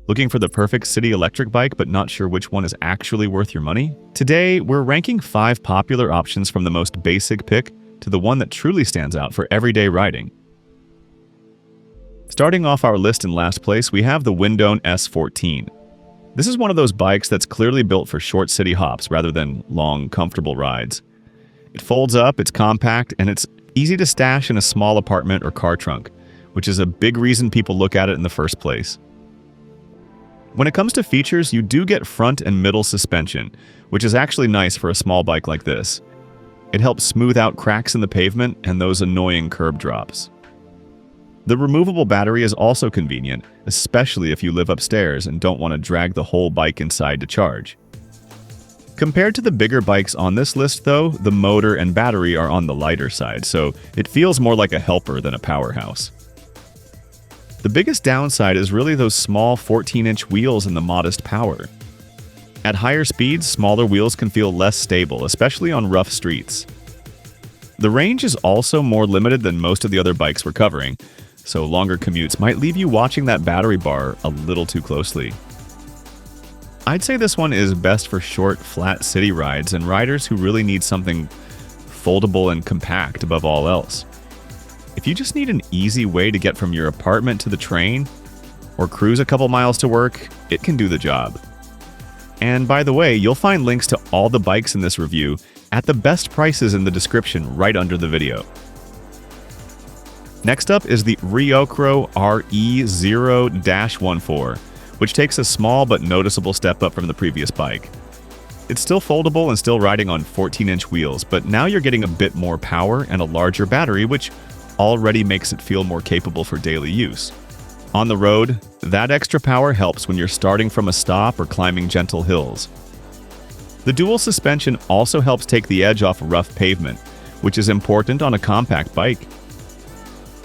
Looking for the perfect city electric bike but not sure which one is actually worth your money? Today, we're ranking 5 popular options from the most basic pick to the one that truly stands out for everyday riding. Starting off our list in last place, we have the Windone S14. This is one of those bikes that's clearly built for short city hops rather than long, comfortable rides. It folds up, it's compact, and it's easy to stash in a small apartment or car trunk, which is a big reason people look at it in the first place. When it comes to features, you do get front and middle suspension, which is actually nice for a small bike like this. It helps smooth out cracks in the pavement and those annoying curb drops. The removable battery is also convenient, especially if you live upstairs and don't want to drag the whole bike inside to charge. Compared to the bigger bikes on this list though, the motor and battery are on the lighter side, so it feels more like a helper than a powerhouse. The biggest downside is really those small 14-inch wheels and the modest power. At higher speeds, smaller wheels can feel less stable, especially on rough streets. The range is also more limited than most of the other bikes we're covering, so longer commutes might leave you watching that battery bar a little too closely. I'd say this one is best for short, flat city rides and riders who really need something foldable and compact above all else. If you just need an easy way to get from your apartment to the train, or cruise a couple miles to work, it can do the job. And by the way, you'll find links to all the bikes in this review at the best prices in the description right under the video. Next up is the REOCRO RE0-14, which takes a small but noticeable step up from the previous bike. It's still foldable and still riding on 14-inch wheels, but now you're getting a bit more power and a larger battery, which already makes it feel more capable for daily use. On the road, that extra power helps when you're starting from a stop or climbing gentle hills. The dual suspension also helps take the edge off rough pavement, which is important on a compact bike.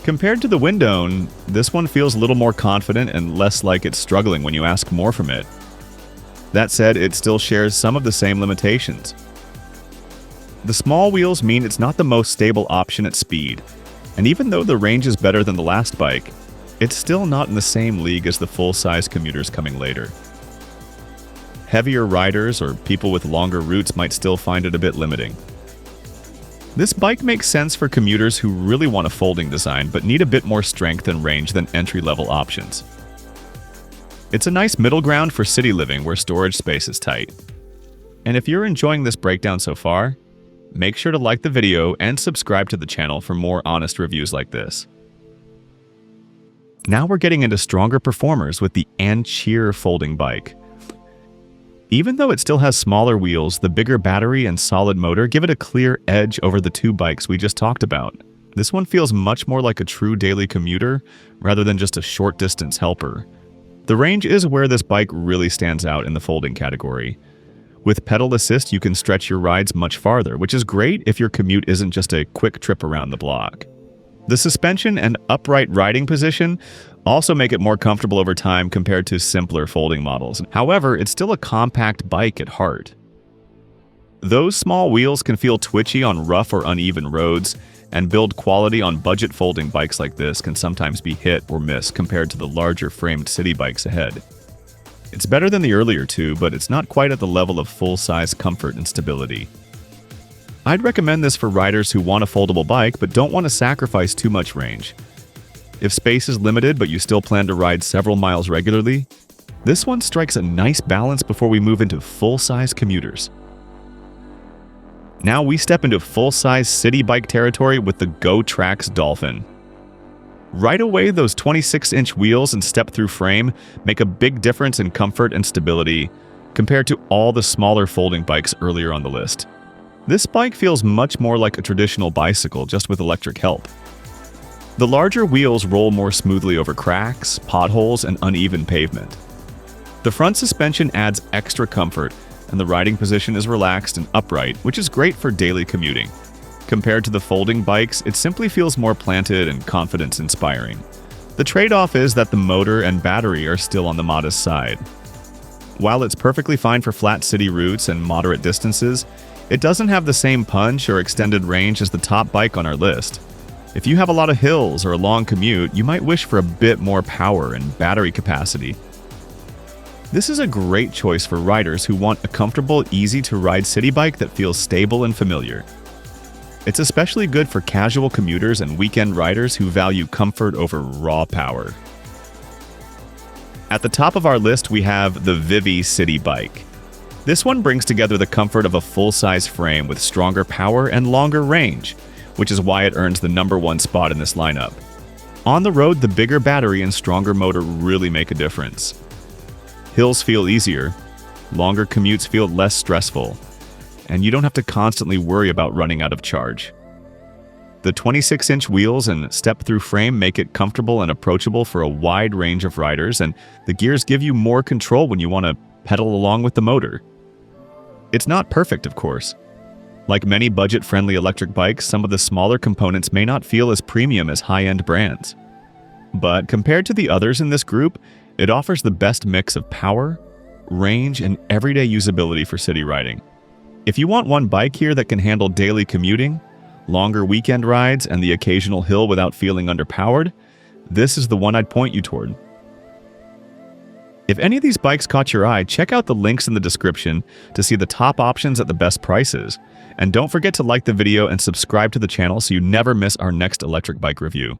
Compared to the Windone, this one feels a little more confident and less like it's struggling when you ask more from it. That said, it still shares some of the same limitations. The small wheels mean it's not the most stable option at speed, and even though the range is better than the last bike, it's still not in the same league as the full-size commuters coming later. Heavier riders or people with longer routes might still find it a bit limiting. This bike makes sense for commuters who really want a folding design but need a bit more strength and range than entry-level options. It's a nice middle ground for city living where storage space is tight. And if you're enjoying this breakdown so far, make sure to like the video and subscribe to the channel for more honest reviews like this. Now we're getting into stronger performers with the ANCHEER folding bike. Even though it still has smaller wheels, the bigger battery and solid motor give it a clear edge over the 2 bikes we just talked about. This one feels much more like a true daily commuter rather than just a short-distance helper. The range is where this bike really stands out in the folding category. With pedal assist, you can stretch your rides much farther, which is great if your commute isn't just a quick trip around the block. The suspension and upright riding position also make it more comfortable over time compared to simpler folding models. However, it's still a compact bike at heart. Those small wheels can feel twitchy on rough or uneven roads, and build quality on budget folding bikes like this can sometimes be hit or miss compared to the larger framed city bikes ahead. It's better than the earlier 2, but it's not quite at the level of full-size comfort and stability. I'd recommend this for riders who want a foldable bike but don't want to sacrifice too much range. If space is limited but you still plan to ride several miles regularly, this one strikes a nice balance before we move into full-size commuters. Now we step into full-size city bike territory with the Gotrax Dolphin. Right away, those 26-inch wheels and step-through frame make a big difference in comfort and stability compared to all the smaller folding bikes earlier on the list. This bike feels much more like a traditional bicycle, just with electric help. The larger wheels roll more smoothly over cracks, potholes, and uneven pavement. The front suspension adds extra comfort, and the riding position is relaxed and upright, which is great for daily commuting. Compared to the folding bikes, it simply feels more planted and confidence-inspiring. The trade-off is that the motor and battery are still on the modest side. While it's perfectly fine for flat city routes and moderate distances, it doesn't have the same punch or extended range as the top bike on our list. If you have a lot of hills or a long commute, you might wish for a bit more power and battery capacity. This is a great choice for riders who want a comfortable, easy-to-ride city bike that feels stable and familiar. It's especially good for casual commuters and weekend riders who value comfort over raw power. At the top of our list, we have the Vivi City Bike. This one brings together the comfort of a full-size frame with stronger power and longer range, which is why it earns the #1 spot in this lineup. On the road, the bigger battery and stronger motor really make a difference. Hills feel easier, longer commutes feel less stressful, and you don't have to constantly worry about running out of charge. The 26-inch wheels and step-through frame make it comfortable and approachable for a wide range of riders, and the gears give you more control when you want to pedal along with the motor. It's not perfect, of course. Like many budget-friendly electric bikes, some of the smaller components may not feel as premium as high-end brands. But compared to the others in this group, it offers the best mix of power, range, and everyday usability for city riding. If you want one bike here that can handle daily commuting, longer weekend rides, and the occasional hill without feeling underpowered, this is the one I'd point you toward. If any of these bikes caught your eye, check out the links in the description to see the top options at the best prices. And don't forget to like the video and subscribe to the channel so you never miss our next electric bike review.